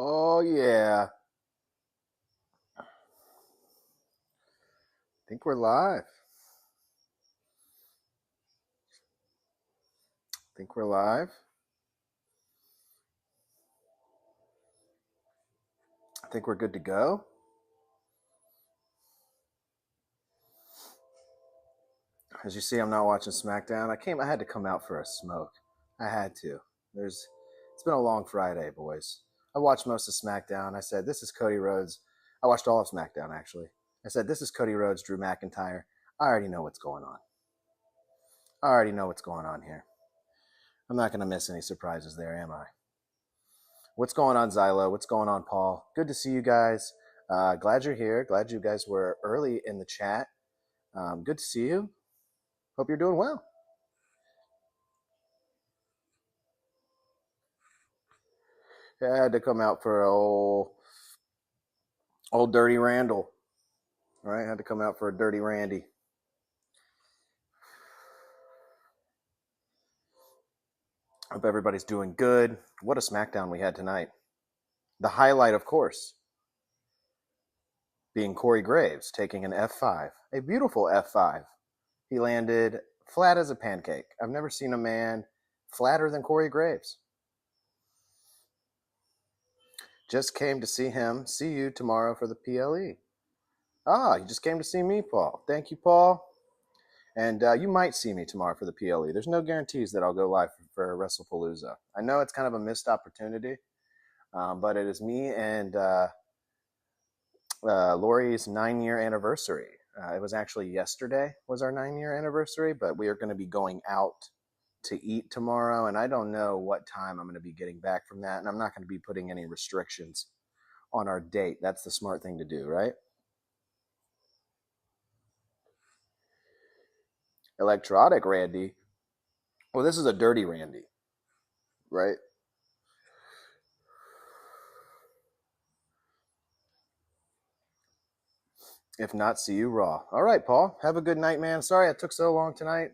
Oh, yeah. I think we're live. I think we're live. I think we're good to go. As you see, I'm not watching SmackDown. I had to come out for a smoke. I had to. It's been a long Friday, boys. I watched most of SmackDown. I said, this is Cody Rhodes. I watched all of SmackDown, actually. I said, this is Cody Rhodes, Drew McIntyre. I already know what's going on. I already know what's going on here. I'm not going to miss any surprises there, am I? What's going on, Zylo? What's going on, Paul? Good to see you guys. Glad you're here. Glad you guys were early in the chat. Good to see you. Hope you're doing well. Yeah, I had to come out for old Dirty Randall. All right, I had to come out for a Dirty Randy. Hope everybody's doing good. What a SmackDown we had tonight. The highlight, of course, being Corey Graves taking an F5, a beautiful F5. He landed flat as a pancake. I've never seen a man flatter than Corey Graves. Just came to see him. See you tomorrow for the PLE. You just came to see me, Paul. Thank you, Paul. And you might see me tomorrow for the PLE. There's no guarantees that I'll go live for WrestlePalooza. I know it's kind of a missed opportunity, but it is me and Lori's 9-year anniversary. It was actually yesterday was our 9-year anniversary, but we are going to be going out to eat tomorrow, and I don't know what time I'm going to be getting back from that, and I'm not going to be putting any restrictions on our date. That's the smart thing to do, right? Electronic Randy. Well, this is a dirty Randy, right? If not, see you raw. All right, Paul. Have a good night, man. Sorry it took so long tonight.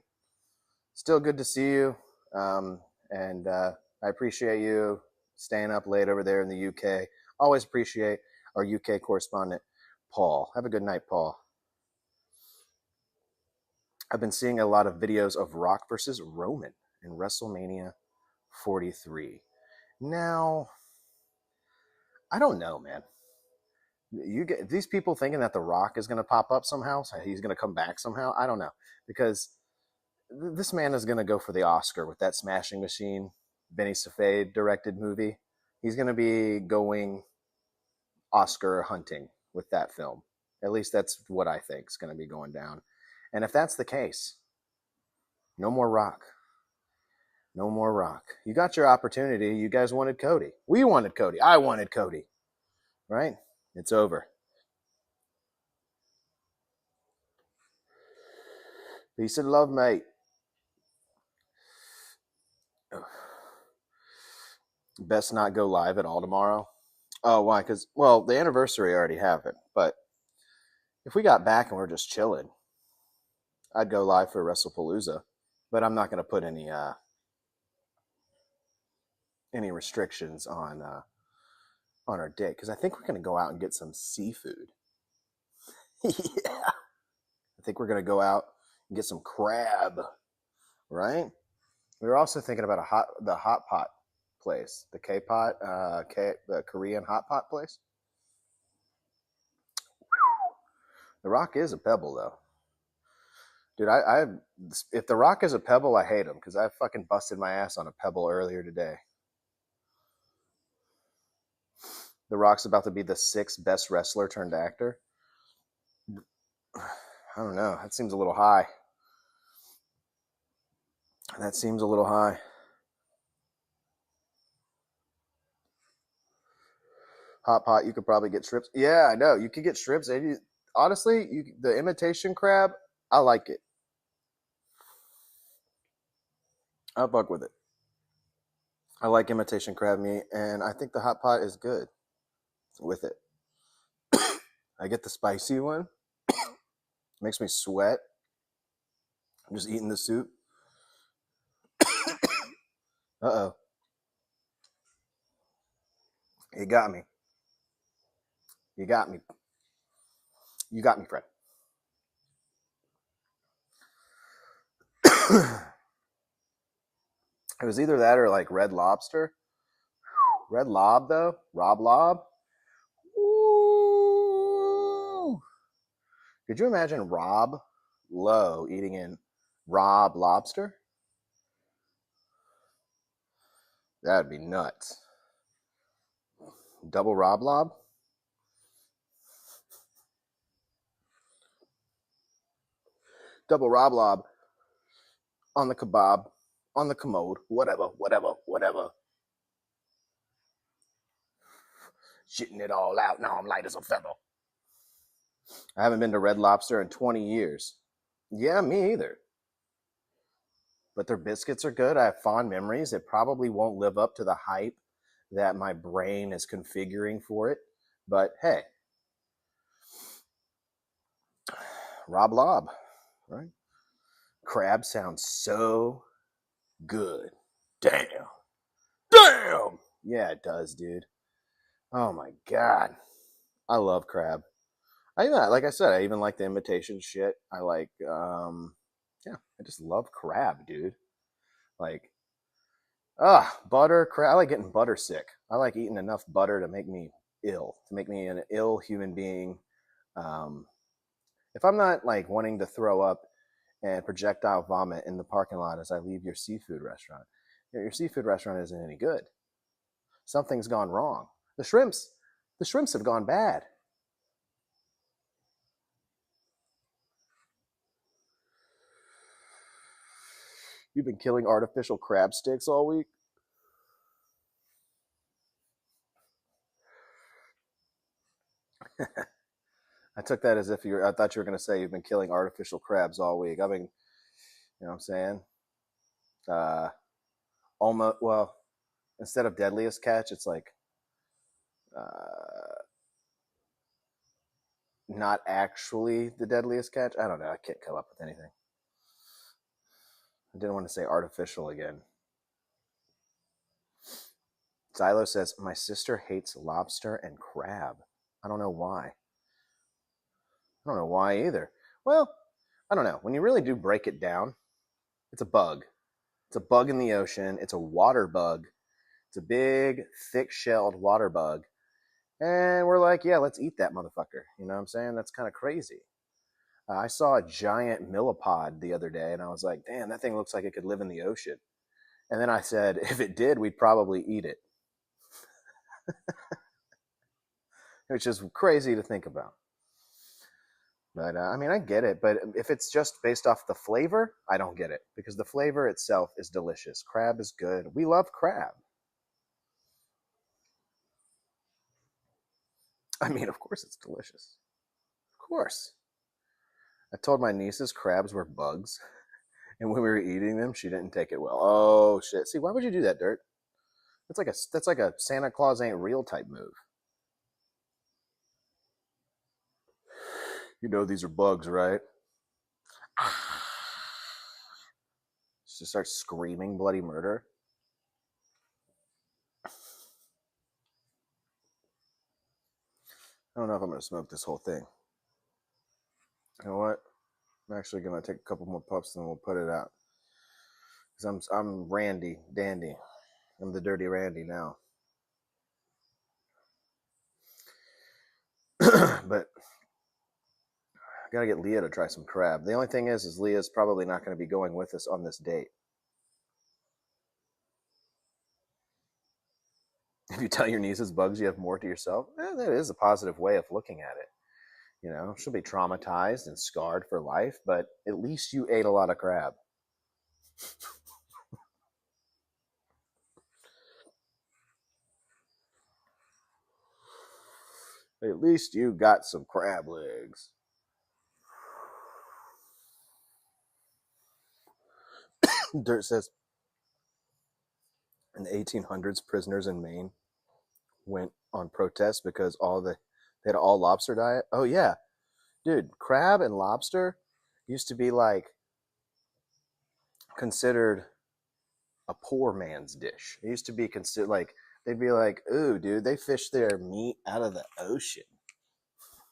Still good to see you. And I appreciate you staying up late over there in the UK. Always appreciate our UK correspondent, Paul. Have a good night, Paul. I've been seeing a lot of videos of Rock versus Roman in WrestleMania 43. Now, I don't know, man. You get these people thinking that The Rock is going to pop up somehow. So he's going to come back somehow. I don't know, because this man is going to go for the Oscar with that Smashing Machine, Benny Safdie directed movie. He's going to be going Oscar hunting with that film. At least that's what I think is going to be going down. And if that's the case, no more Rock. No more Rock. You got your opportunity. You guys wanted Cody. We wanted Cody. I wanted Cody. Right? It's over. Peace and love, mate. Best not go live at all tomorrow. Oh, why? Because, well, the anniversary already happened. But if we got back and we're just chilling, I'd go live for WrestlePalooza. But I'm not going to put any restrictions on our date, because I think we're going to go out and get some seafood. Yeah. I think we're going to go out and get some crab, right? We were also thinking about the hot pot place, the K-pot, the Korean hot pot place. The Rock is a pebble, though. Dude, if The Rock is a pebble, I hate him, because I fucking busted my ass on a pebble earlier today. The Rock's about to be the 6th best wrestler turned actor. I don't know. That seems a little high. That seems a little high. Hot pot, you could probably get strips. Yeah, I know. You could get strips. Honestly, the imitation crab, I like it. I fuck with it. I like imitation crab meat, and I think the hot pot is good with it. I get the spicy one. Makes me sweat. I'm just eating the soup. Uh-oh. You got me. You got me. You got me, Fred. It was either that or like Red Lobster. Red Lob, though. Rob Lob. Ooh. Could you imagine Rob Lowe eating in Rob Lobster? That'd be nuts. Double Rob Lob? Double Rob Lob on the kebab, on the commode, whatever. Shitting it all out. Now I'm light as a feather. I haven't been to Red Lobster in 20 years. Yeah, me either. But their biscuits are good. I have fond memories. It probably won't live up to the hype that my brain is configuring for it. But hey, Rob Lob, right? Crab sounds so good. Damn. Yeah, it does, dude. Oh my God. I love crab. Like I said, I even like the imitation shit. I like, yeah, I just love crab, dude. Like, butter, crab. I like getting butter sick. I like eating enough butter to make me ill, to make me an ill human being. Um, if I'm not like wanting to throw up and projectile vomit in the parking lot as I leave your seafood restaurant, your seafood restaurant isn't any good. Something's gone wrong. The shrimps have gone bad. You've been killing artificial crab sticks all week. I took that as if I thought you were going to say you've been killing artificial crabs all week. I mean, you know what I'm saying? Uh, almost, well, instead of deadliest catch, it's like uh, not actually the deadliest catch. I don't know. I can't come up with anything. I didn't want to say artificial again. Xylo says, my sister hates lobster and crab. I don't know why. I don't know why either. Well, I don't know. When you really do break it down, it's a bug. It's a bug in the ocean. It's a water bug. It's a big, thick-shelled water bug. And we're like, yeah, let's eat that motherfucker. You know what I'm saying? That's kind of crazy. I saw a giant millipede the other day, and I was like, damn, that thing looks like it could live in the ocean. And then I said, if it did, we'd probably eat it. Which is crazy to think about. But I mean, I get it. But if it's just based off the flavor, I don't get it. Because the flavor itself is delicious. Crab is good. We love crab. I mean, of course it's delicious. Of course. I told my nieces crabs were bugs. And when we were eating them, she didn't take it well. Oh, shit. See, why would you do that, Dirt? That's like a Santa Claus ain't real type move. You know these are bugs, right? She starts screaming bloody murder. I don't know if I'm going to smoke this whole thing. You know what? I'm actually going to take a couple more puffs and we'll put it out. Because I'm Randy, Dandy. I'm the Dirty Randy now. But I got to get Leah to try some crab. The only thing is Leah's probably not going to be going with us on this date. If you tell your nieces bugs, you have more to yourself. That is a positive way of looking at it. You know, she'll be traumatized and scarred for life, but at least you ate a lot of crab. At least you got some crab legs. Dirt says in the 1800s, prisoners in Maine went on protest because they had all lobster diet. Oh yeah, dude, crab and lobster used to be like considered a poor man's dish. It used to be considered like They'd be like, ooh, dude, they fish their meat out of the ocean.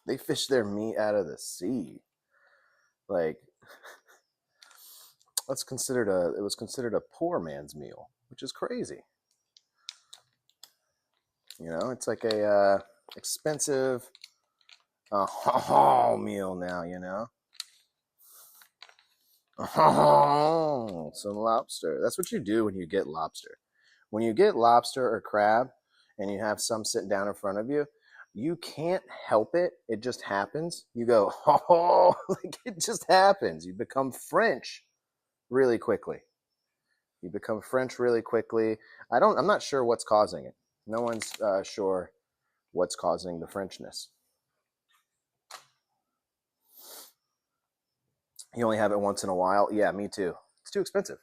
They fish their meat out of the sea. Like, it was considered a poor man's meal, which is crazy. You know, it's like a expensive meal now, you know. Some lobster. That's what you do when you get lobster. When you get lobster or crab and you have some sitting down in front of you, you can't help it. It just happens. You go, oh, like it just happens. You become French really quickly. You become French really quickly. I'm not sure what's causing it. No one's sure what's causing the Frenchness. You only have it once in a while. Yeah, me too. It's too expensive.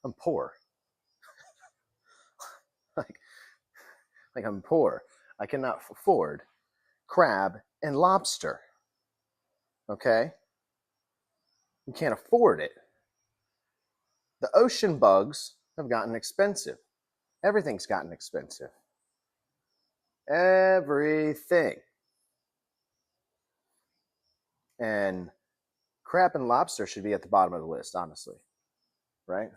I'm poor. like, like I'm poor. I cannot afford crab and lobster. Okay? You can't afford it. The ocean bugs have gotten expensive. Everything's gotten expensive. Everything. And crab and lobster should be at the bottom of the list, honestly. Right?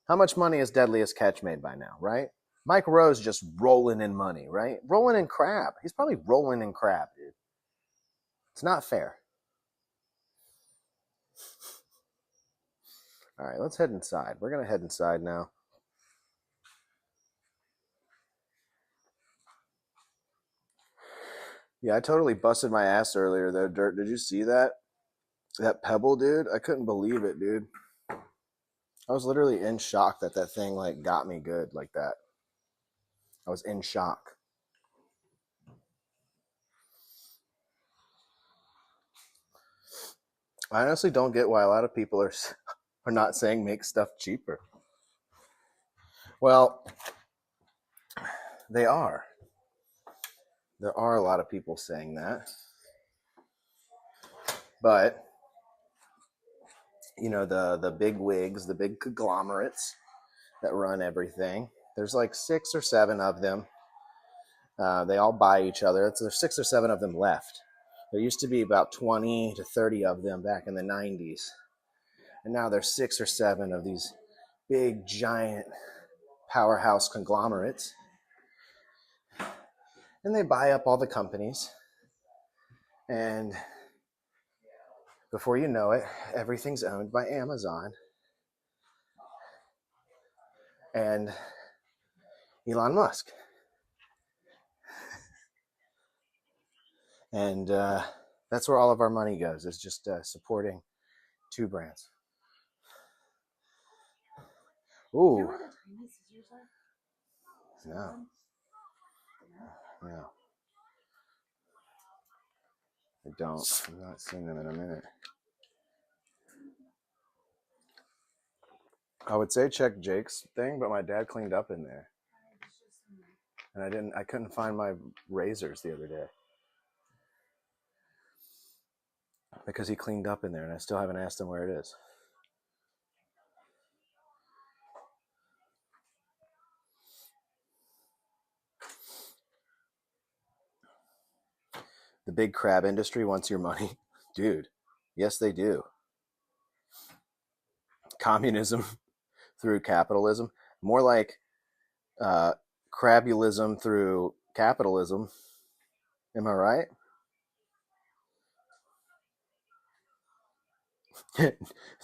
How much money has Deadliest Catch made by now, right? Mike Rowe's just rolling in money, right? Rolling in crab. He's probably rolling in crab, dude. It's not fair. All right, let's head inside. We're going to head inside now. Yeah, I totally busted my ass earlier, though, Dirt. Did you see that? That pebble, dude? I couldn't believe it, dude. I was literally in shock that that thing, like, got me good like that. I was in shock. I honestly don't get why a lot of people are not saying make stuff cheaper. Well, they are. There are a lot of people saying that. But, you know, the big wigs, the big conglomerates that run everything, there's like 6 or 7 of them. They all buy each other. There's 6 or 7 of them left. There used to be about 20 to 30 of them back in the 90s. And now there's 6 or 7 of these big, giant powerhouse conglomerates. And they buy up all the companies. And before you know it, everything's owned by Amazon and Elon Musk. And that's where all of our money goes. It's just supporting 2 brands. Ooh. No. Yeah. I don't. I've not seen them in a minute. I would say check Jake's thing, but my dad cleaned up in there. And I couldn't find my razors the other day. Because he cleaned up in there and I still haven't asked him where it is. The big crab industry wants your money. Dude, yes, they do. Communism through capitalism. More like crabulism through capitalism. Am I right?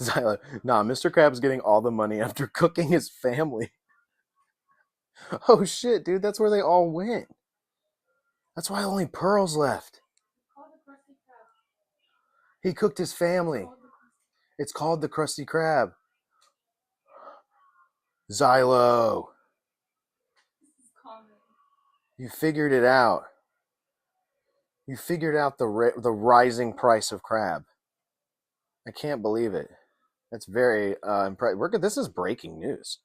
Zyla, nah, Mr. Krabs getting all the money after cooking his family. Oh shit, dude, that's where they all went. That's why only Pearl's left. He cooked his family. It's called the Krusty Krab. Xylo. You figured it out. You figured out the rising price of crab. I can't believe it. That's very impressive. This is breaking news.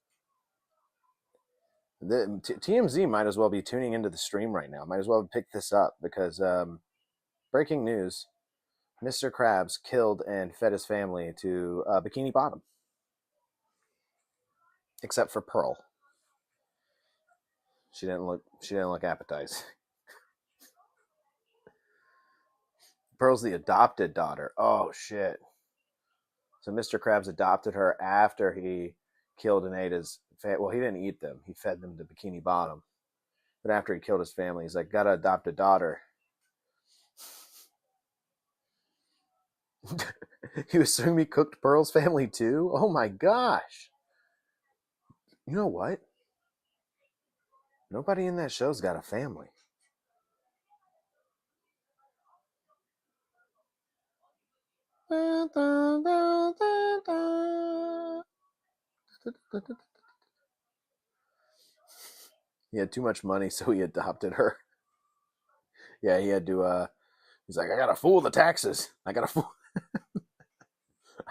TMZ might as well be tuning into the stream right now. Might as well pick this up because breaking news. Mr. Krabs killed and fed his family to Bikini Bottom. Except for Pearl. She didn't look appetizing. Pearl's the adopted daughter. Oh shit. So Mr. Krabs adopted her after he killed and ate his well, he didn't eat them. He fed them to Bikini Bottom. But after he killed his family, he's like, gotta adopt a daughter. You assume he cooked Pearl's family too? Oh my gosh. You know what? Nobody in that show's got a family. He had too much money, so he adopted her. Yeah, he had to. He's like, I gotta fool the taxes. I gotta fool.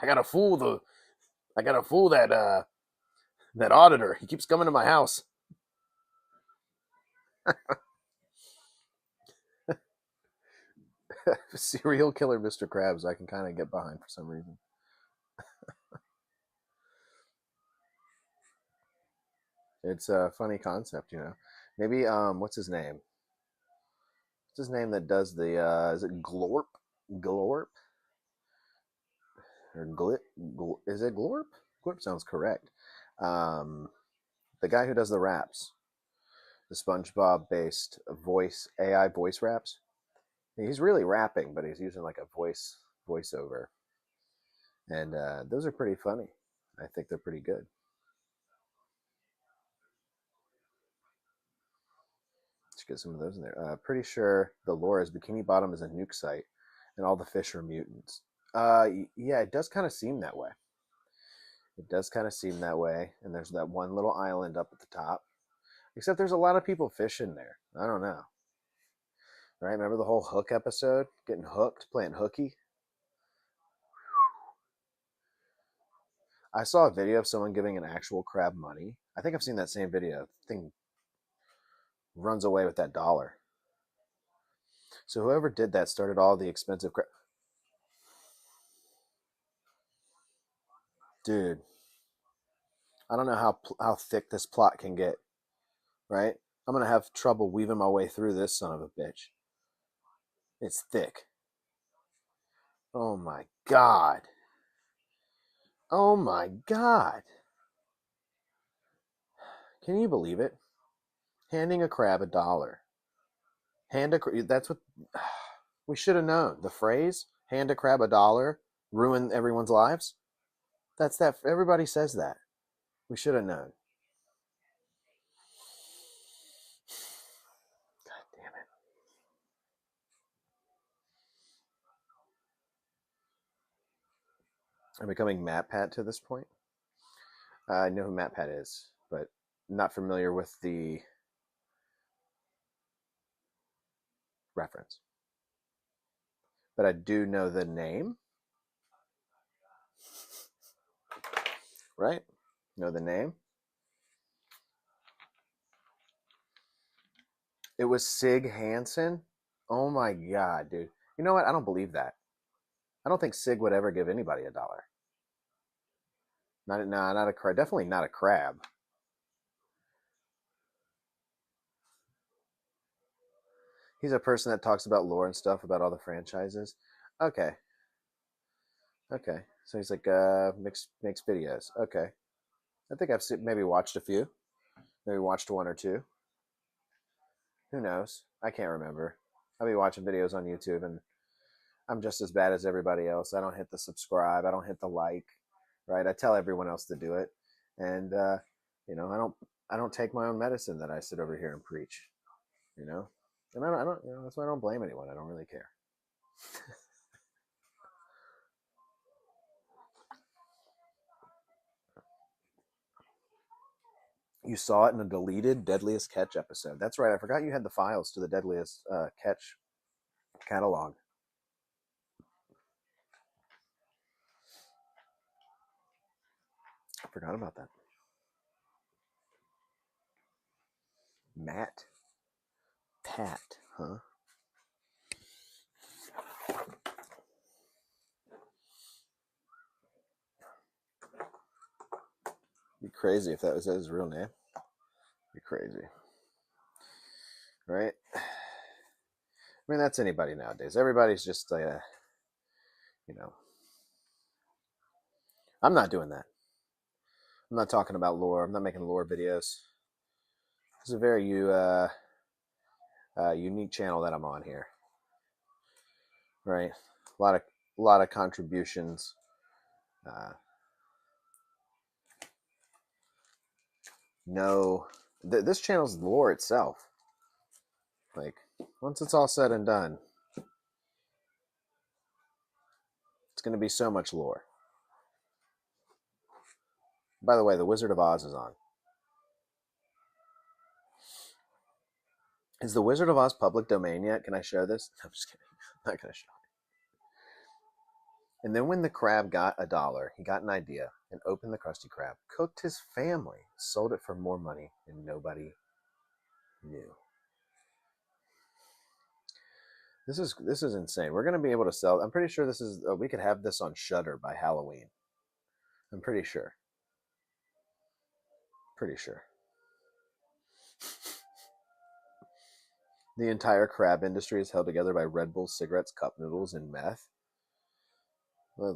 I gotta fool the. I gotta fool that auditor. He keeps coming to my house. Serial killer Mr. Krabs, I can kind of get behind for some reason. It's a funny concept, you know. Maybe what's his name? What's his name that does the is it Glorp? Glorp? Or is it Glorp? Glorp sounds correct. Um the guy who does the raps, the SpongeBob based AI voice raps. He's really rapping, but he's using like a voiceover. And those are pretty funny. I think they're pretty good. Let's get some of those in there. Pretty sure the lore is Bikini Bottom is a nuke site, and all the fish are mutants. Yeah, it does kind of seem that way. It does kind of seem that way. And there's that one little island up at the top. Except there's a lot of people fishing there. I don't know. Right? Remember the whole hook episode? Getting hooked, playing hooky? I saw a video of someone giving an actual crab money. I think I've seen that same video. The thing runs away with that dollar. So whoever did that started all the expensive crab. Dude, I don't know how thick this plot can get, right? I'm going to have trouble weaving my way through this son of a bitch. It's thick. Oh my God. Oh my God. Can you believe it? Handing a crab $1. That's what we should have known. The phrase, hand a crab $1, ruin everyone's lives. That's that. Everybody says that. We should have known. God damn it. I'm becoming Matt Pat to this point. I know who Matt Pat is, but not familiar with the reference. But I do know the name. Right? Know the name? It was Sig Hansen. Oh my God, dude. You know what? I don't believe that. I don't think Sig would ever give anybody $1. Not a crab. Definitely not a crab. He's a person that talks about lore and stuff about all the franchises. Okay. Okay. So he's like makes videos. Okay. I think maybe watched a few. Maybe watched one or two. Who knows? I can't remember. I'll be watching videos on YouTube and I'm just as bad as everybody else. I don't hit the subscribe. I don't hit the like. Right? I tell everyone else to do it. And I don't take my own medicine that I sit over here and preach. You know? And I don't that's why I don't blame anyone. I don't really care. You saw it in a deleted Deadliest Catch episode. That's right. I forgot you had the files to the Deadliest Catch catalog. I forgot about that. Matt Pat, huh? Be crazy if that was his real name. Be crazy. right? I mean, that's anybody nowadays. Everybody's just, you know, I'm not doing that. I'm not talking about lore. I'm not making lore videos. It's a very unique channel that I'm on here, right? A lot of contributions. Uh, no, this channel's lore itself. Like, once it's all said and done, it's going to be so much lore. By the way, the Wizard of Oz is on. Is the Wizard of Oz public domain yet? Can I show this? I'm just kidding. I'm not going to show it. And then when the crab got $1, he got an idea and opened the Krusty Krab, cooked his family, sold it for more money, and nobody knew. This is insane. We're going to be able to sell. I'm pretty sure this is. We could have this on Shudder by Halloween. I'm pretty sure. Pretty sure. The entire crab industry is held together by Red Bull, cigarettes, cup noodles, and meth. Well,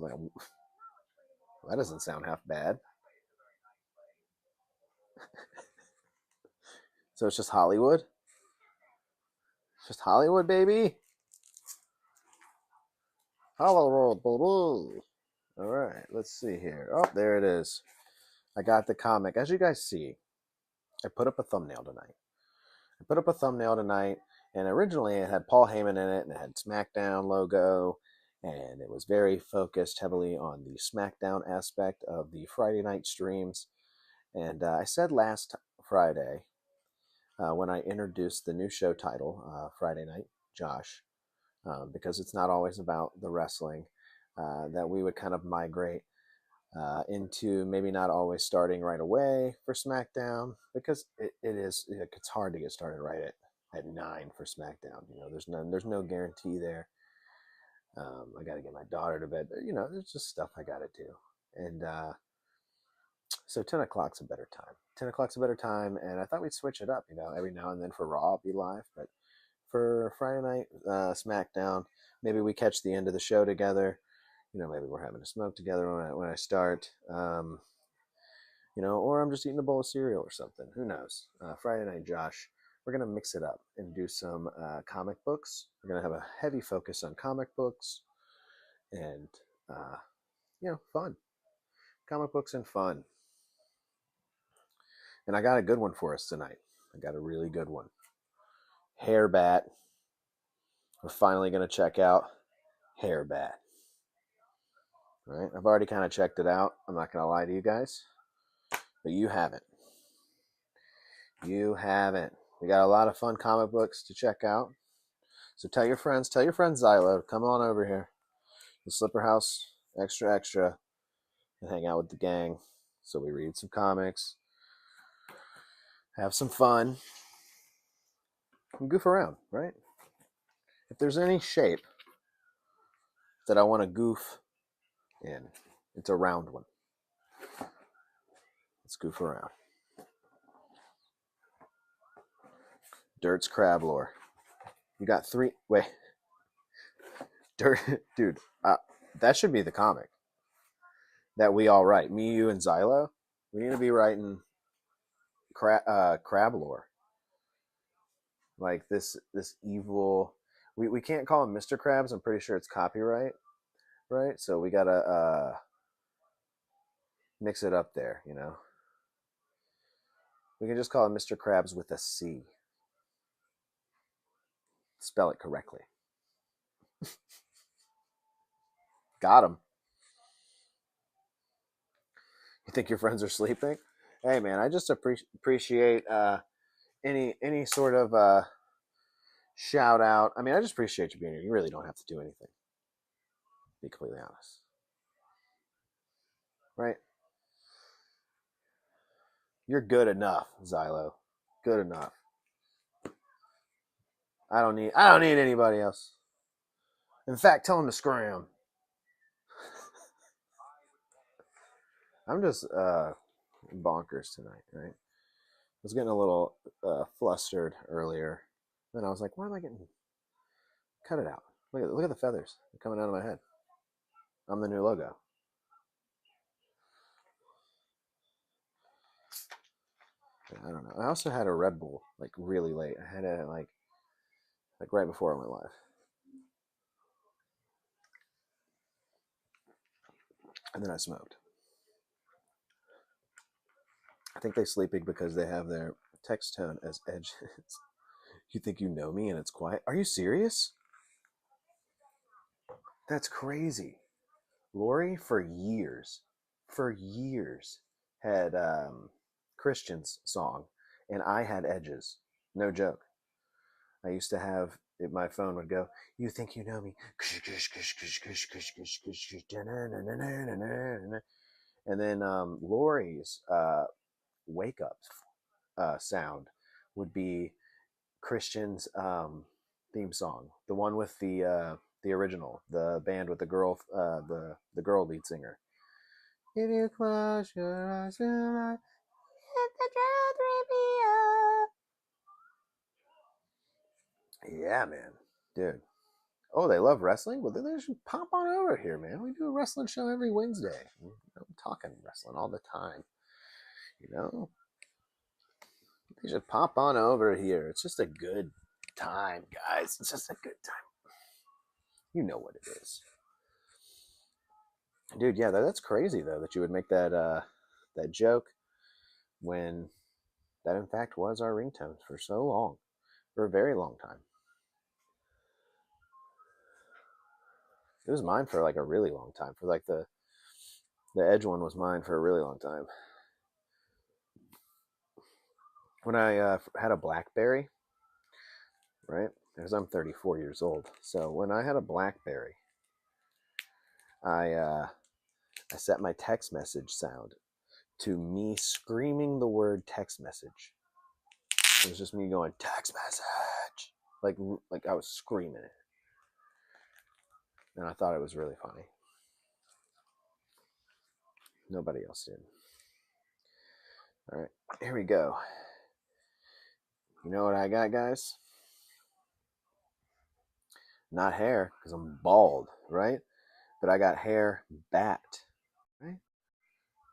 that doesn't sound half bad. So it's just Hollywood? It's just Hollywood, baby? Hollywood, baby. All right, let's see here. Oh, there it is. I got the comic. As you guys see, I put up a thumbnail tonight. And originally it had Paul Heyman in it, and it had SmackDown logo, and it was very focused heavily on the SmackDown aspect of the Friday night streams. And I said last Friday, when I introduced the new show title, Friday Night Josh, because it's not always about the wrestling, that we would kind of migrate into maybe not always starting right away for SmackDown, because it's hard to get started right at 9 for SmackDown. There's no guarantee there. I got to get my daughter to bed, but there's just stuff I got to do, and so 10 o'clock's a better time. 10 o'clock's a better time, and I thought we'd switch it up. Every now and then for Raw, I'll be live, but for Friday night SmackDown, maybe we catch the end of the show together. Maybe we're having a smoke together when I start. Or I'm just eating a bowl of cereal or something. Who knows? Friday Night Josh, we're going to mix it up and do some comic books. We're going to have a heavy focus on comic books and, fun. Comic books and fun. And I got a good one for us tonight. I got a really good one. Hairbat. We're finally going to check out Hairbat. All right? I've already kind of checked it out. I'm not going to lie to you guys. But you haven't. You haven't. We got a lot of fun comic books to check out. So tell your friends Xylo to come on over here. The Slipper House, extra, and hang out with the gang. So we read some comics, have some fun, and goof around, right? If there's any shape that I want to goof in, it's a round one. Let's goof around. Dirt's crab lore. You got 3. Wait. Dirt, dude. That should be the comic that we all write. Me, you, and Xylo. We need to be writing crab lore. Like this evil. We can't call him Mr. Krabs. I'm pretty sure it's copyright, right? So we gotta mix it up there. We can just call him Mr. Krabs with a C. Spell it correctly. Got him. You think your friends are sleeping? Hey, man, I just appreciate any sort of shout out. I mean, I just appreciate you being here. You really don't have to do anything, to be completely honest. Right? You're good enough, Xylo. Good enough. I don't need anybody else. In fact, tell him to scram. I'm just bonkers tonight, right? I was getting a little flustered earlier And I was like, why am I getting... Cut it out. Look at the feathers coming out of my head. I'm the new logo. I don't know. I also had a Red Bull like really late. I had it like right before I went live. And then I smoked. I think they sleeping because they have their text tone as edge. You think you know me and it's quiet? Are you serious? That's crazy. Lori for years had Christian's song, and I had Edge's. No joke. I used to have it, my phone would go, "You think you know me?" And then Lori's wake up sound would be Christian's theme song, the one with the original, the band with the girl, the girl lead singer. If you close your eyes, let the truth reveal. Yeah, man, dude. Oh, they love wrestling? Well, then they should pop on over here, man. We do a wrestling show every Wednesday. I'm talking wrestling all the time. You know, they should pop on over here. It's just a good time, guys. It's just a good time. You know what it is. Dude, yeah, that's crazy though that you would make that joke when that in fact was our ringtone for so long, for a very long time. It was mine for like a really long time. For like the Edge one was mine for a really long time. When I had a BlackBerry, right? Because I'm 34 years old, so when I had a BlackBerry, I set my text message sound to me screaming the word text message. It was just me going text message, like I was screaming it, and I thought it was really funny. Nobody else did. All right, here we go. You know what I got, guys? Not hair, because I'm bald, right? But I got Hairbat, right?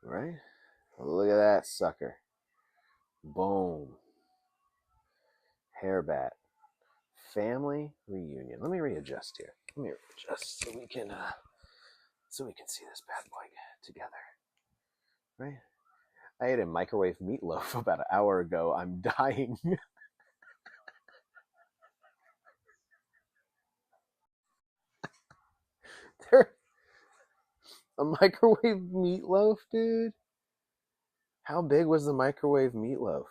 Right? Look at that sucker. Boom. Hairbat. Family reunion. Let me readjust here. Let me readjust so we can see this bad boy together. Right? I ate a microwave meatloaf about an hour ago. I'm dying. A microwave meatloaf, dude? How big was the microwave meatloaf?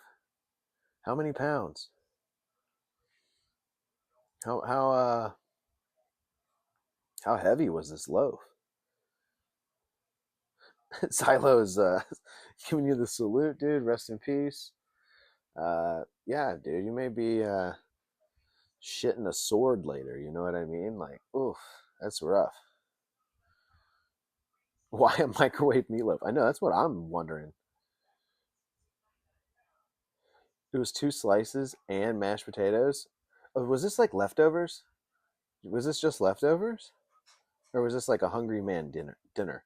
How many pounds? How heavy was this loaf? Silo's giving you the salute, dude. Rest in peace. Yeah, dude, you may be shitting a sword later. You know what I mean? Like, oof, that's rough. Why a microwave meatloaf? I know, that's what I'm wondering. It was 2 slices and mashed potatoes. Oh, was this like leftovers? Was this just leftovers, or was this like a Hungry Man dinner?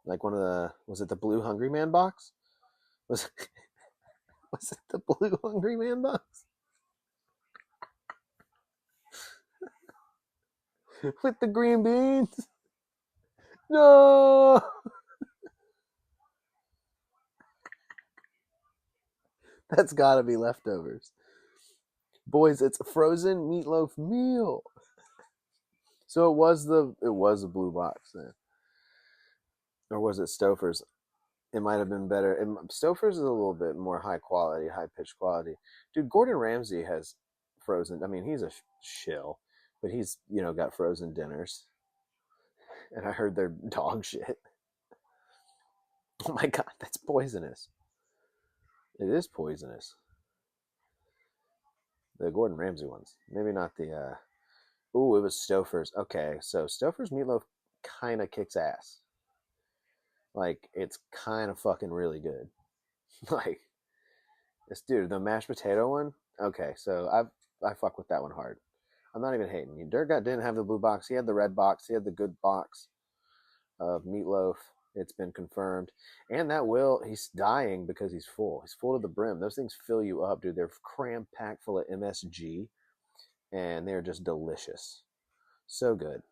Like one of the, was it the blue Hungry Man box? Was was it the blue Hungry Man box with the green beans? No, that's got to be leftovers. Boys, it's a frozen meatloaf meal. So it was a blue box then, or was it Stouffer's? It might have been better. Stouffer's is a little bit more high quality, high pitched quality. Dude, Gordon Ramsay has frozen. I mean, he's a shill, but he's got frozen dinners, and I heard they're dog shit. Oh my god, that's poisonous. It is poisonous. The Gordon Ramsay ones, maybe not the. Ooh, it was Stouffer's. Okay, so Stouffer's meatloaf kind of kicks ass. Like, it's kind of fucking really good. Like, This dude, the mashed potato one. Okay, so I fuck with that one hard. I'm not even hating. Durgat didn't have the blue box. He had the red box. He had the good box of meatloaf. It's been confirmed. And that he's dying because he's full. He's full to the brim. Those things fill you up, dude. They're cram packed full of MSG, and they're just delicious. So good.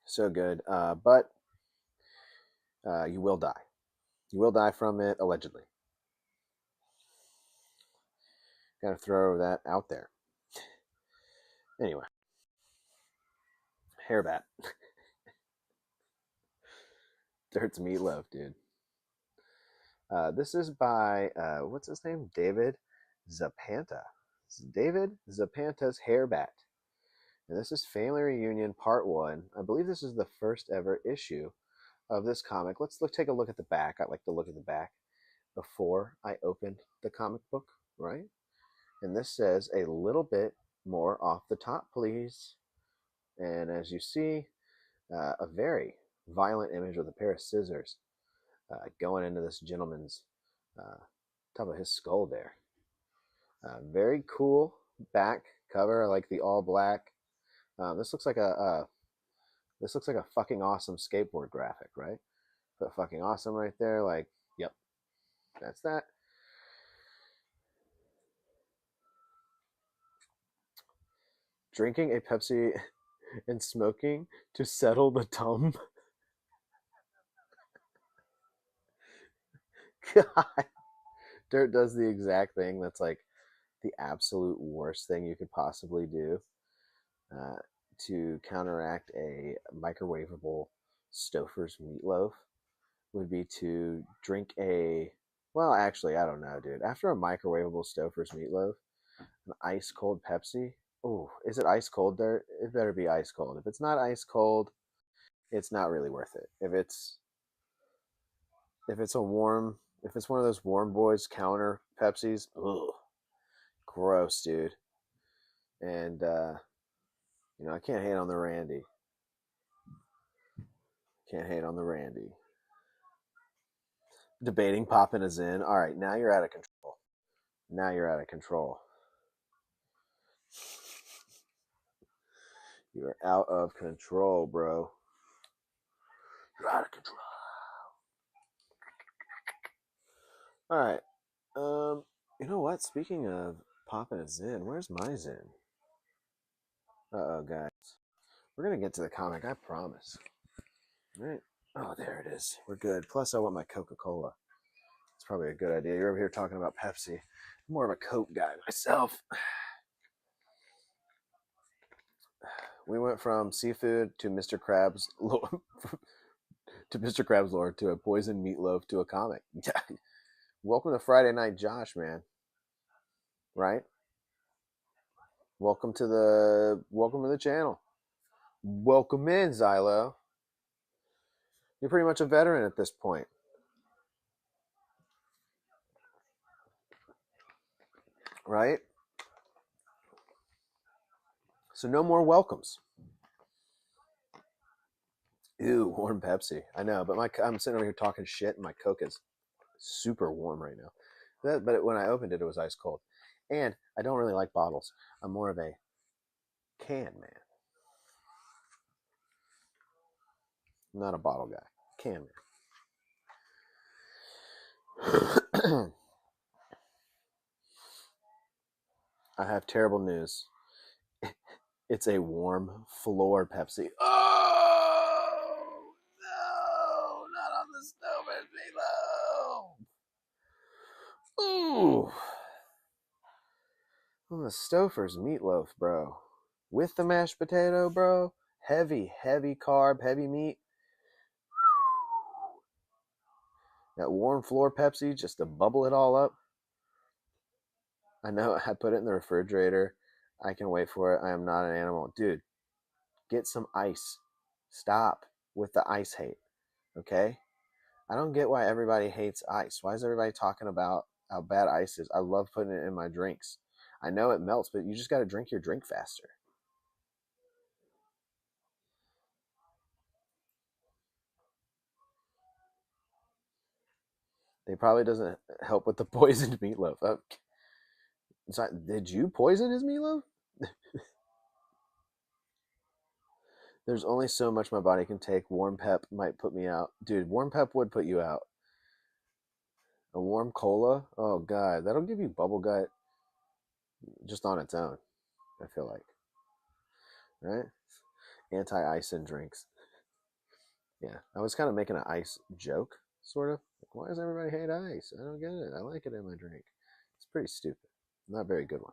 So good. But you will die. You will die from it, allegedly. Gotta throw that out there. Anyway, Hairbat. Dirt's meatloaf, dude. This is by, what's his name? David Zapanta. David Zapanta's Hairbat. And this is Family Reunion Part 1. I believe this is the first ever issue of this comic. Let's take a look at the back. I like to look at the back before I open the comic book, right? And this says a little bit more off the top, please. And as you see, a very violent image with a pair of scissors going into this gentleman's top of his skull there. Very cool back cover. I like the all black. This looks like a fucking awesome skateboard graphic, right? Put fucking awesome right there. Like, yep, that's that. Drinking a Pepsi and smoking to settle the tum. God, Dirt does the exact thing that's like the absolute worst thing you could possibly do to counteract a microwavable Stouffer's meatloaf would be to drink a, well, actually, I don't know, dude. After a microwavable Stouffer's meatloaf, an ice cold Pepsi. Oh, is it ice cold, Dirt? It better be ice cold. If it's not ice cold, it's not really worth it. If it's a warm, if it's one of those warm boys counter Pepsis, ugh, gross, dude. And I can't hate on the Randy. Can't hate on the Randy. Debating popping a Zin. All right, now you're out of control. Now you're out of control. You're out of control, bro. You're out of control. All right. You know what? Speaking of popping a Zin, where's my Zin? Uh-oh, guys. We're gonna get to the comic, I promise. All right. Oh, there it is. We're good. Plus, I want my Coca-Cola. It's probably a good idea. You're over here talking about Pepsi. I'm more of a Coke guy myself. We went from seafood to Mr. Krabs to Mr. Krabs lore to a poisoned meatloaf to a comic. Welcome to Friday Night Josh, man. Right? Welcome to the channel. Welcome in, Xylo. You're pretty much a veteran at this point. Right? So no more welcomes. Ew, warm Pepsi. I know, but I'm sitting over here talking shit, and my Coke is super warm right now. But when I opened it, it was ice cold. And I don't really like bottles. I'm more of a can man. I'm not a bottle guy. Can man. I have terrible news. It's a warm floor Pepsi. Oh no, not on the Stouffer's meatloaf. Ooh, on the Stouffer's meatloaf, bro. With the mashed potato, bro. Heavy carb, heavy meat. That warm floor Pepsi just to bubble it all up. I know I put it in the refrigerator. I can wait for it. I am not an animal. Dude, get some ice. Stop with the ice hate. Okay? I don't get why everybody hates ice. Why is everybody talking about how bad ice is? I love putting it in my drinks. I know it melts, but you just got to drink your drink faster. They probably doesn't help with the poisoned meatloaf. Did you poison his meatloaf? There's only so much my body can take. Warm pep might put me out. Dude, warm pep would put you out. A warm cola? Oh, God. That'll give you bubble gut just on its own, I feel like. Right? Anti-ice in drinks. Yeah. I was kind of making an ice joke, sort of. Like, why does everybody hate ice? I don't get it. I like it in my drink. It's pretty stupid. Not a very good one.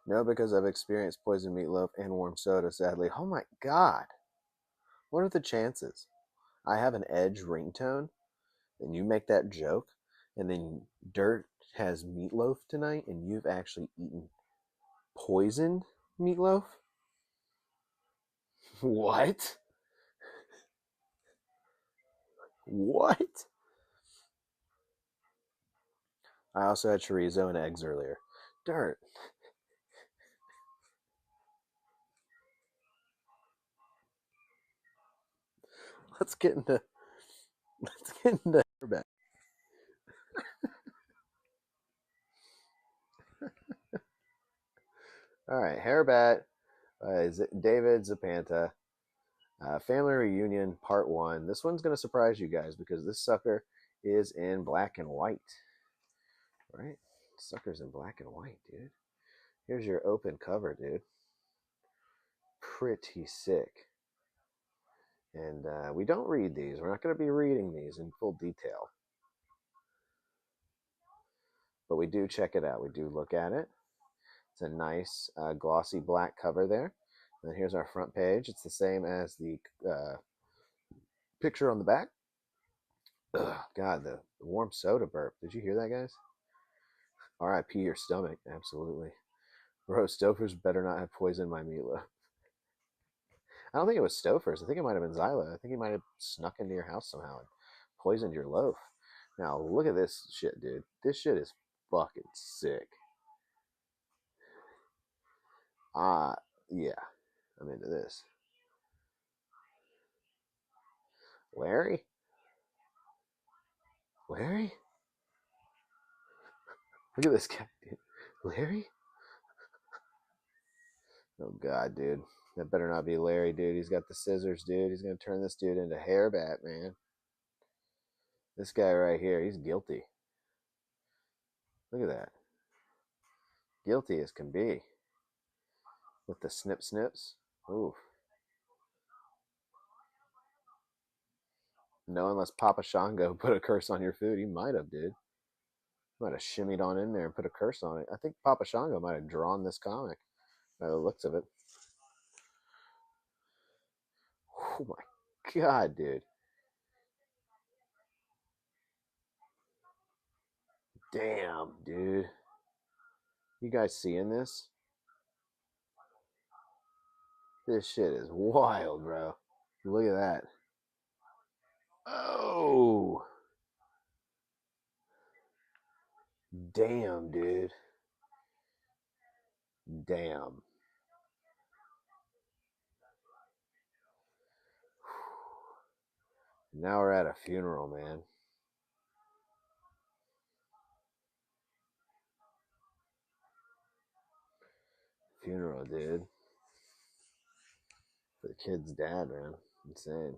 No, because I've experienced poisoned meatloaf and warm soda, sadly. Oh my God. What are the chances? I have an Edge ringtone, and you make that joke, and then Dirt has meatloaf tonight, and you've actually eaten poisoned meatloaf? What? What? I also had chorizo and eggs earlier. Dirt. Let's get into Hairbat. All right, Hairbat is David Zapanta. Family Reunion Part 1. This one's going to surprise you guys because this sucker is in black and white. Right? Sucker's in black and white, dude. Here's your open cover, dude. Pretty sick. And we don't read these. We're not going to be reading these in full detail. But we do check it out. We do look at it. It's a nice glossy black cover there. And then here's our front page. It's the same as the picture on the back. Ugh, God, the warm soda burp. Did you hear that, guys? R.I.P. your stomach. Absolutely. Bro, Stouffer's better not have poisoned my meatloaf. I don't think it was Stouffer's. I think it might have been Zyla. I think he might have snuck into your house somehow and poisoned your loaf. Now, look at this shit, dude. This shit is fucking sick. Yeah. I'm into this. Larry? Larry? Look at this guy, dude. Larry? Oh, God, dude. That better not be Larry, dude. He's got the scissors, dude. He's going to turn this dude into Hairbat, man. This guy right here, he's guilty. Look at that. Guilty as can be. With the snip snips. Oof. No, unless Papa Shango put a curse on your food. He might have, dude. Might have shimmied on in there and put a curse on it. I think Papa Shango might have drawn this comic by the looks of it. Oh my God, dude. Damn, dude. You guys seeing this? This shit is wild, bro. Look at that. Oh. Damn, dude. Damn. Now we're at a funeral, man. Funeral, dude. For the kid's dad, man. Insane.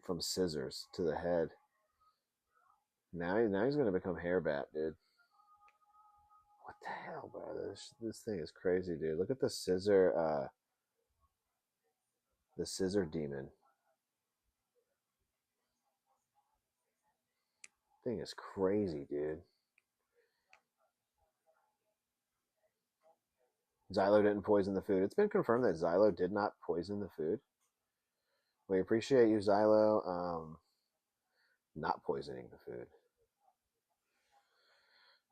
From scissors to the head. Now he's gonna become Hairbat, dude. What the hell, bro? This thing is crazy, dude. Look at the scissor demon. Thing is crazy, dude. Xylo didn't poison the food. It's been confirmed that Xylo did not poison the food. We appreciate you, Xylo, not poisoning the food.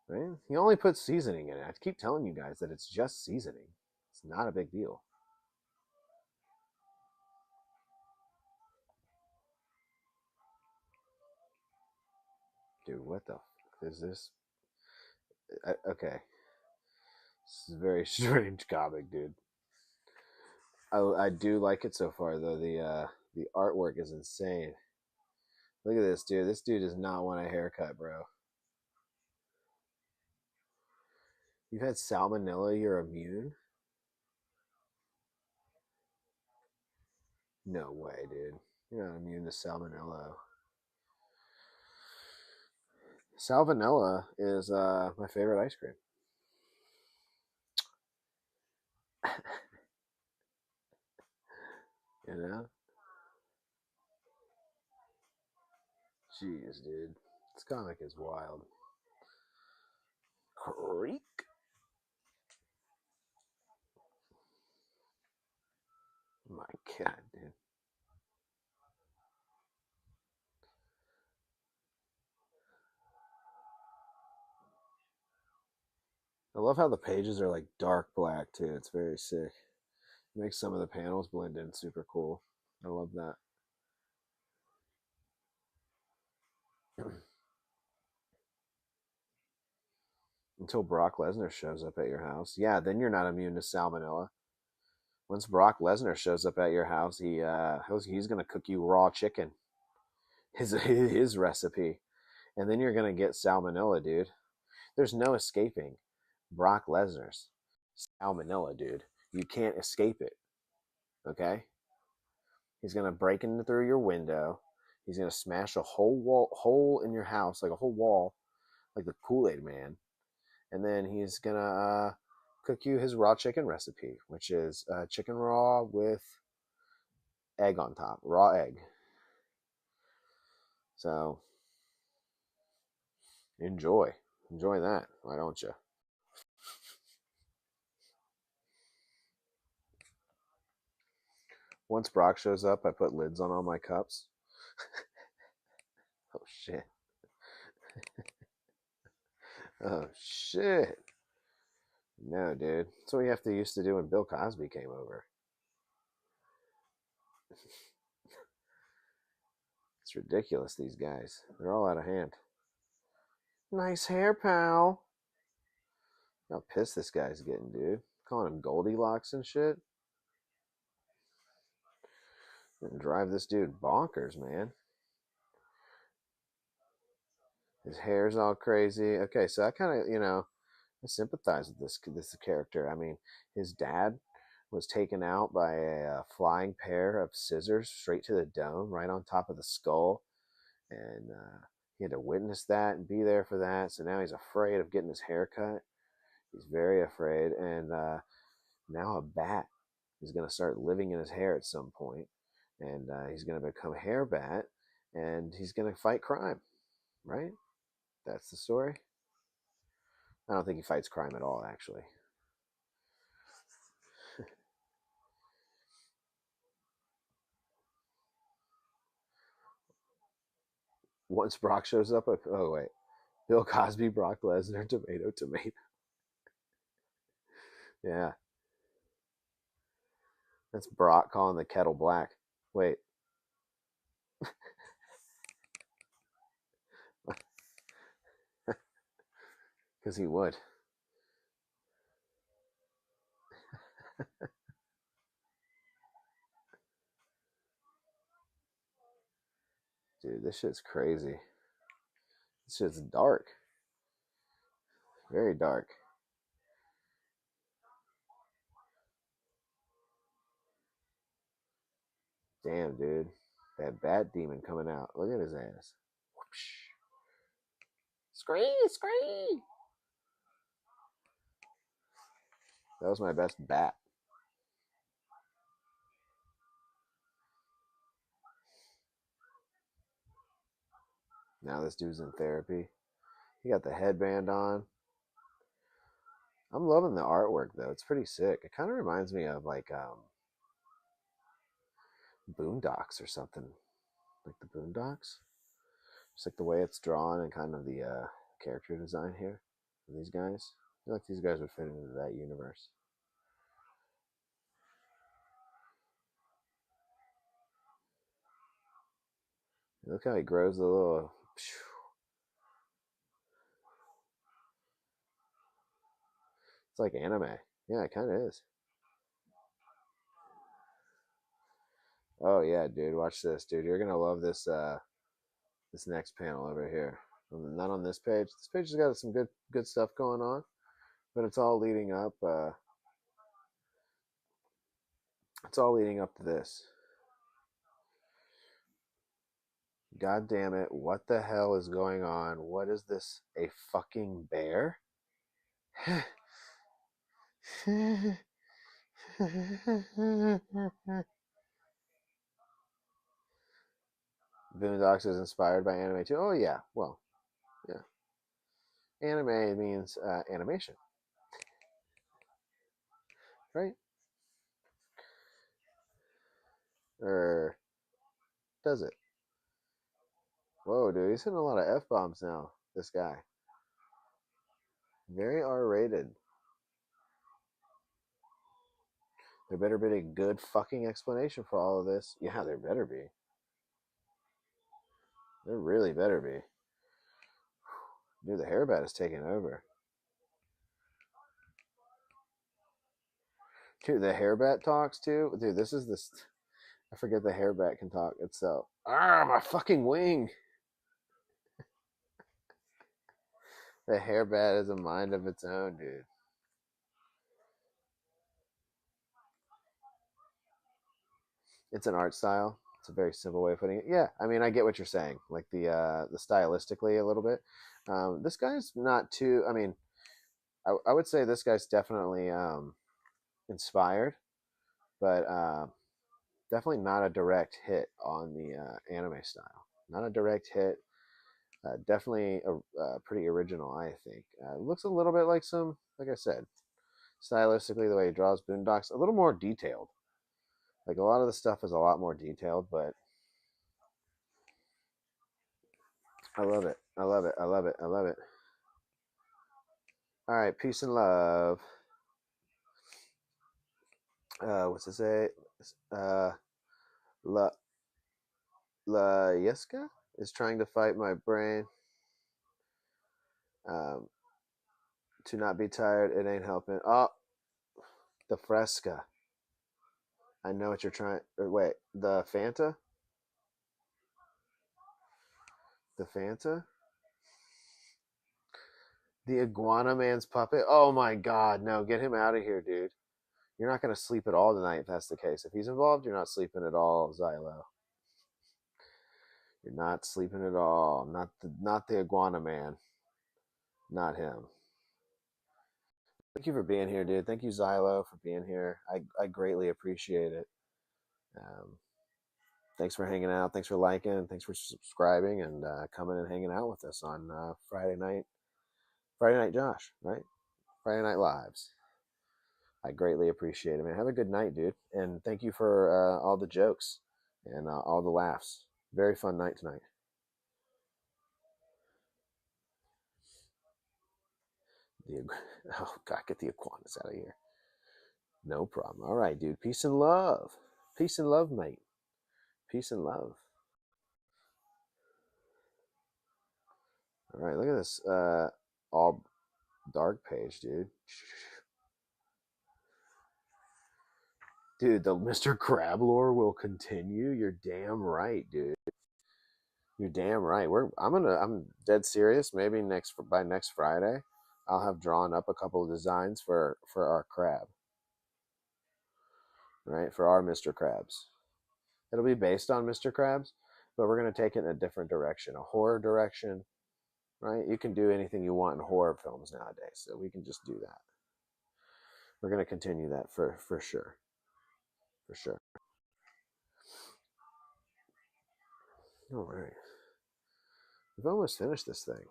Right? He only puts seasoning in it. I keep telling you guys that it's just seasoning. It's not a big deal. Dude, what the fuck is this? Okay. This is a very strange comic, dude. I do like it so far though. The artwork is insane. Look at this dude. This dude does not want a haircut, bro. You've had salmonella. You're immune. No way, dude. You're not immune to salmonella. Salmonella is my favorite ice cream. You know? Jeez, dude. This comic is wild. Creek. My God, dude. I love how the pages are like dark black too. It's very sick. It makes some of the panels blend in super cool. I love that. Until Brock Lesnar shows up at your house. Yeah, then you're not immune to salmonella. Once Brock Lesnar shows up at your house, he's gonna cook you raw chicken. His recipe. And then you're gonna get salmonella, dude. There's no escaping Brock Lesnar's salmonella, dude. You can't escape it. Okay? He's gonna break in through your window. He's gonna smash a hole in your house, like a whole wall, like the Kool-Aid Man. And then he's gonna cook you his raw chicken recipe, which is chicken raw with egg on top, raw egg. So enjoy that. Why don't you? Once Brock shows up, I put lids on all my cups. Oh shit! Oh shit! No, dude. That's what we have to used to do when Bill Cosby came over. It's ridiculous. These guys, they're all out of hand. Nice hair, pal. How pissed this guy's getting, dude. Calling him Goldilocks and shit. And drive this dude bonkers, man. His hair's all crazy. Okay, so I kind of, I sympathize with this character. I mean, his dad was taken out by a flying pair of scissors straight to the dome, right on top of the skull, and he had to witness that and be there for that. So now he's afraid of getting his hair cut. He's very afraid, and now a bat is going to start living in his hair at some point, and he's going to become Hairbat, and he's going to fight crime. Right? That's the story. I don't think he fights crime at all, actually. Once Brock shows up, oh wait, Bill Cosby, Brock Lesnar, tomato, tomato. Yeah, that's Brock calling the kettle black. Wait, because he would. Dude, this shit's crazy. This shit's dark. Very dark. Damn, dude. That bat demon coming out. Look at his ass. Whoosh. Scree, scree. That was my best bat. Now this dude's in therapy. He got the headband on. I'm loving the artwork though. It's pretty sick. It kind of reminds me of like Boondocks or something. Like the Boondocks. Just like the way it's drawn and kind of the character design here for these guys. I feel like these guys would fit into that universe. Look how he grows the little. It's like anime. Yeah, it kind of is. Oh yeah, dude, watch this, dude. You're gonna love this. This next panel over here. Not on this page. This page has got some good stuff going on, but it's all leading up. It's all leading up to this. God damn it! What the hell is going on? What is this? A fucking bear? Boondocks is inspired by anime too. Oh yeah, well, yeah. Anime means animation, right? Or does it? Whoa, dude, he's hitting a lot of f bombs now. This guy, very R-rated. There better be a good fucking explanation for all of this. Yeah, there better be. There really better be. Dude, the Hairbat is taking over. Dude, the Hairbat talks too. Dude, this is this. I forget the Hairbat can talk itself. Ah, my fucking wing. The Hairbat is a mind of its own, dude. It's an art style. It's a very simple way of putting it. Yeah, I mean, I get what you're saying. Like the stylistically a little bit. This guy's not too. I mean, I would say this guy's definitely inspired, but definitely not a direct hit on the anime style. Not a direct hit. Definitely pretty original, I think. Looks a little bit like some, like I said, stylistically the way he draws Boondocks, a little more detailed. Like a lot of the stuff is a lot more detailed, but I love it. I love it. I love it. I love it. All right, peace and love. What's it say? Uh, La La Yeska is trying to fight my brain. Um, to not be tired, it ain't helping. Oh, the Fresca. I know what you're trying. Wait, the Fanta? The Fanta? The Iguana Man's puppet? Oh my god, no, get him out of here, dude. You're not going to sleep at all tonight if that's the case. If he's involved, you're not sleeping at all, Xylo. You're not sleeping at all. Not the Iguana Man. Not him. Thank you for being here, dude. Thank you, Xylo, for being here. I greatly appreciate it. Um, thanks for hanging out. Thanks for liking. Thanks for subscribing and coming and hanging out with us on Friday night. Friday Night Josh, right? Friday Night Lives. I greatly appreciate it, man. Have a good night, dude. And thank you for all the jokes and all the laughs. Very fun night tonight. The oh god, get the iguanas out of here. No problem. All right, dude. Peace and love. Peace and love, mate. Peace and love. All right, look at this all dark page, dude. Dude, the Mr. Crab lore will continue. You're damn right, dude. You're damn right. I'm dead serious. Maybe by next Friday, I'll have drawn up a couple of designs for our crab. Right? For our Mr. Krabs. It'll be based on Mr. Krabs, but we're gonna take it in a different direction, a horror direction. Right? You can do anything you want in horror films nowadays, so we can just do that. We're gonna continue that for sure. For sure. All right. We've almost finished this thing.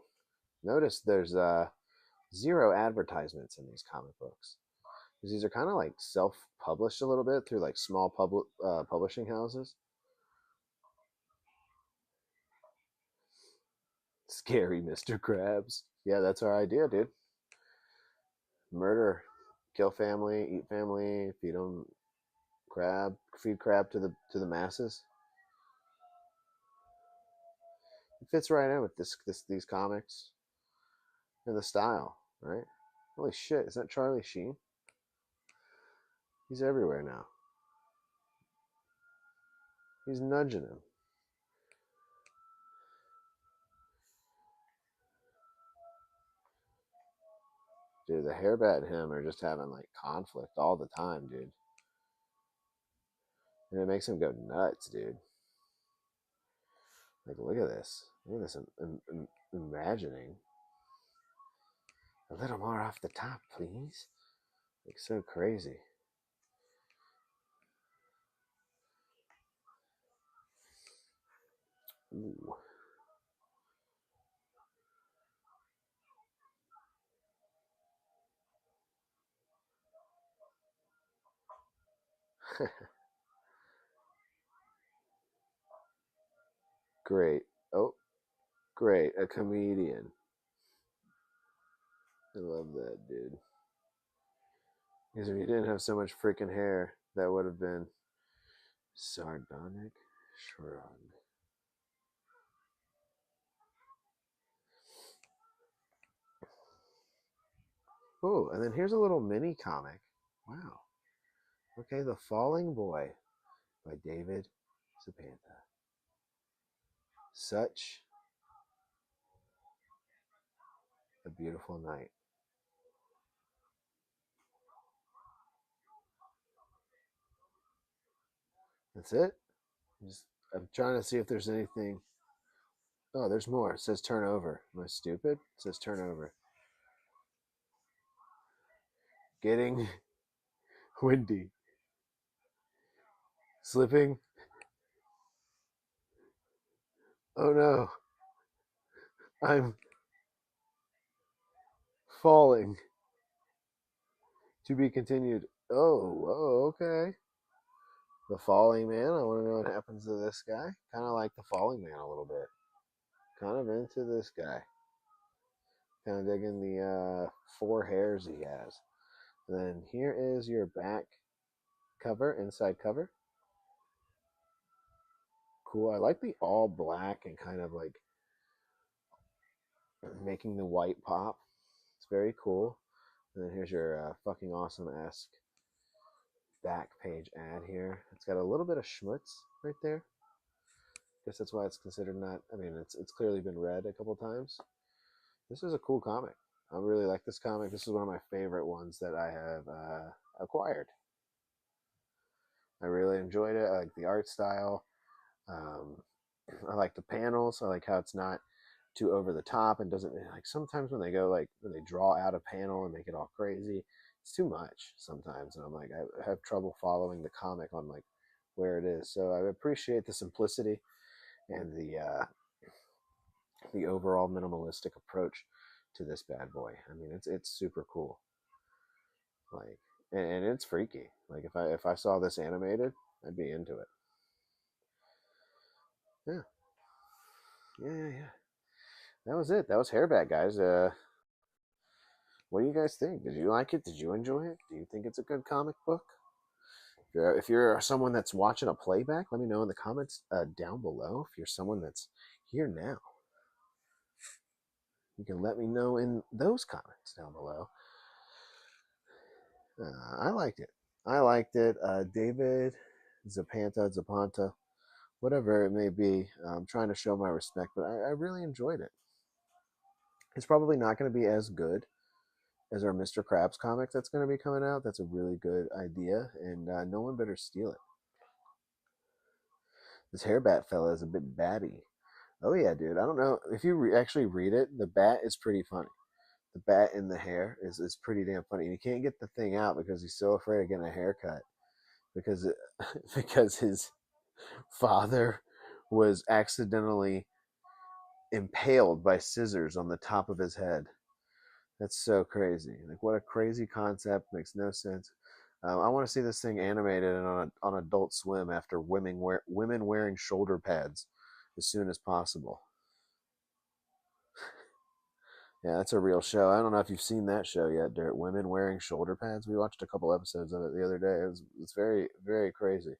Notice there's 0 advertisements in these comic books. Because these are kind of like self-published a little bit through like small publishing houses. Scary Mr. Krabs. Yeah, that's our idea, dude. Murder, kill family, eat family, feed them crab, feed crab to the masses. It fits right in with these comics and the style, right? Holy shit, is that Charlie Sheen? He's everywhere now. He's nudging him. Dude, the Hairbat and him are just having like conflict all the time, dude. And it makes him go nuts, dude. Like, look at this. Look at this. Imagining. A little more off the top, please. Like, so crazy. Ooh. Great. Oh, great. A comedian. I love that, dude. Because if you didn't have so much freaking hair, that would have been sardonic shrug. Oh, and then here's a little mini comic. Wow. Okay, The Falling Boy by David Zapanta. Such a beautiful night. That's it. Just, I'm trying to see if there's anything. Oh, there's more. It says turnover. Am I stupid? It says turnover. Getting windy. Slipping. Oh no. I'm falling. To be continued. Okay. The Falling Man. I want to know what happens to this guy. Kind of like the Falling Man a little bit. Kind of into this guy. Kind of digging the 4 hairs he has. Then here is your back cover, inside cover. Cool. I like the all black and kind of like making the white pop. It's very cool. And then here's your fucking awesome-esque back page ad here. It's got a little bit of schmutz right there. Guess that's why it's considered not. I mean, it's clearly been read a couple times. This is a cool comic. I really like this comic. This is one of my favorite ones that I have acquired. I really enjoyed it. I like the art style. Um, I like the panels. I like how it's not too over the top and doesn't like sometimes when they go like when they draw out a panel and make it all crazy, it's too much sometimes, and I'm like I have trouble following the comic on like where it is. So I appreciate the simplicity and the overall minimalistic approach to this bad boy. I mean, it's super cool. Like, and it's freaky. Like if I saw this animated, I'd be into it. Yeah, yeah. That was it. That was Hairbat, guys. What do you guys think? Did you like it? Did you enjoy it? Do you think it's a good comic book? If you're someone that's watching a playback, let me know in the comments down below. If you're someone that's here now, you can let me know in those comments down below. I liked it. I liked it. David Zapanta, whatever it may be. I'm trying to show my respect, but I really enjoyed it. It's probably not going to be as good as our Mr. Krabs comic that's going to be coming out. That's a really good idea, and no one better steal it. This Hairbat fella is a bit batty. Oh yeah, dude. I don't know if you actually read it. The bat is pretty funny. The bat in the hair is pretty damn funny. And you can't get the thing out because he's so afraid of getting a haircut because because his father was accidentally impaled by scissors on the top of his head. That's so crazy. Like, what a crazy concept. Makes no sense. I want to see this thing animated and on Adult Swim after women wearing shoulder pads as soon as possible. Yeah, that's a real show. I don't know if you've seen that show yet, Dirt. Women wearing shoulder pads. We watched a couple episodes of it the other day. It's very very crazy.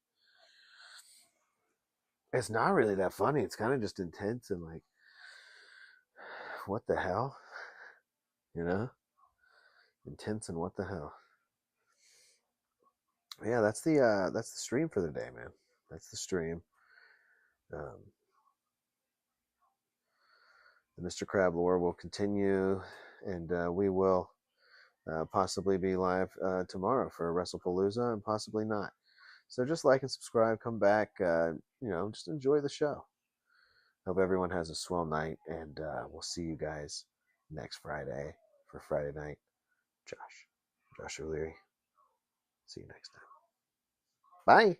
It's not really that funny. It's kind of just intense and like, what the hell, you know? Intense and what the hell? Yeah, that's the stream for the day, man. That's the stream. Um, the Mr. Crab lore will continue, and we will possibly be live tomorrow for WrestlePalooza, and possibly not. So just like and subscribe. Come back. Just enjoy the show. Hope everyone has a swell night, and we'll see you guys next Friday for Friday night. Josh O'Leary. See you next time. Bye.